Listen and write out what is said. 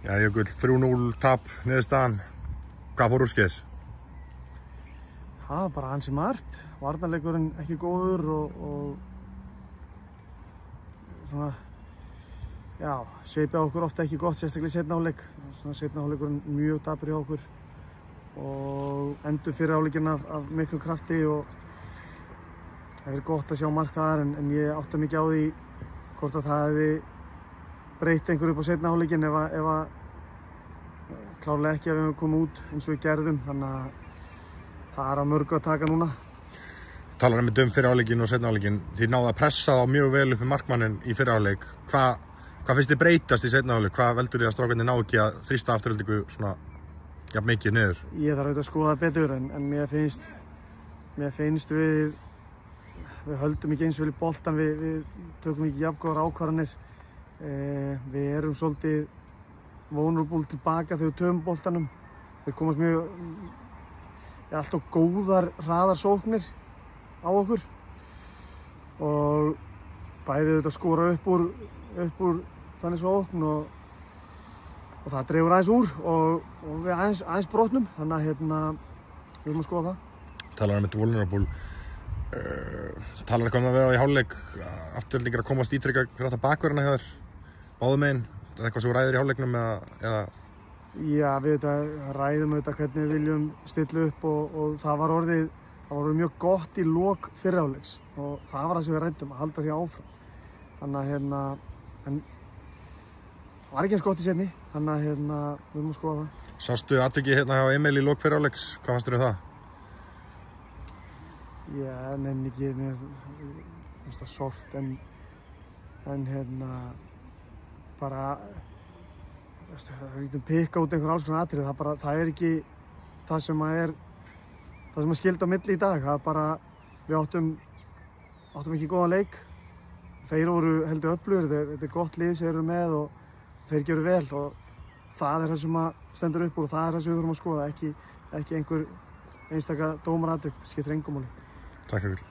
Já, Jökull, 3-0 tap niðurstaðan. Hvað fór úrskeiðis? Það var bara ansi margt. Varnarleikurinn ekki góður og svona, já, sveipið okkur ofta ekki gott, sérstaklega í seinni hálfleik. Svona seinni hálfleikurinn mjög dapur hjá okkur og endur fyrri hálfleikinn af miklu krafti og það er gott að sjá mark þar en ég átta mikið á því hvort að það hefði breytt einhverju upp á seinni hálfleikinn ef að klárlega ekki að við höfum komið út eins og við gerðum, þannig að það er að mörgu að taka núna. Talar um fyrri hálfleikinn og seinni hálfleikinn. Þið náðu að pressa þá mjög vel upp með markmanninn í fyrri hálfleik. Hvað finnst þið breytast í seinni hálfleik? Hvað veldur þið að strákarnir ná ekki að þrýsta afturhaldingu svona jafn mikið niður? Ég þarf auðvitað að skoða það betur en mér finnst við höldum ekki eins vel í boltan, við tökum ekki jafn góðar ákvarðanir. Við erum svolítið vulnerable tilbaka þegar við töfum boltanum. Þeir komast mjög alltaf góðar hraðar sóknir á okkur og bæði auðvitað skora upp úr þannig sókn og það dregur aðeins úr og við aðeins brotnum, þannig að við erum að skoða það. Talar um vulnerable. Talar eitthvað um það við á í hálfleik afturhaldingar að komast ítrekka fyrir átt að bakverðina hjá þér báðum megin? Er það eitthvað sem ræður í hálfleiknum eða? Já, við ræðum hvernig við viljum stilla upp og það var orðið mjög gott í lok fyrri hálfleiks og það var það sem við ræddum, að halda því áfram. Þannig að en það var ekki eins gott í seinni, þannig að við erum að skoða það. Sástu atvikið hjá Emil í lok fyrri hálfleiks, hvað fannst þér um það? Já, nenni ekki, mér finnst það soft en bara við getum pikka út einhver alls konar atriði, það er ekki það sem er skildi á milli í dag. Það er bara, við áttum ekki góðan leik, þeir voru heldur öflugir, þetta er gott lið sem þeir eru með og þeir geru vel og það er það sem stendur upp úr og það er það sem við þurfum að skoða, ekki einhver einstaka dómaratvik, skiptir engu máli. Takk fyrir.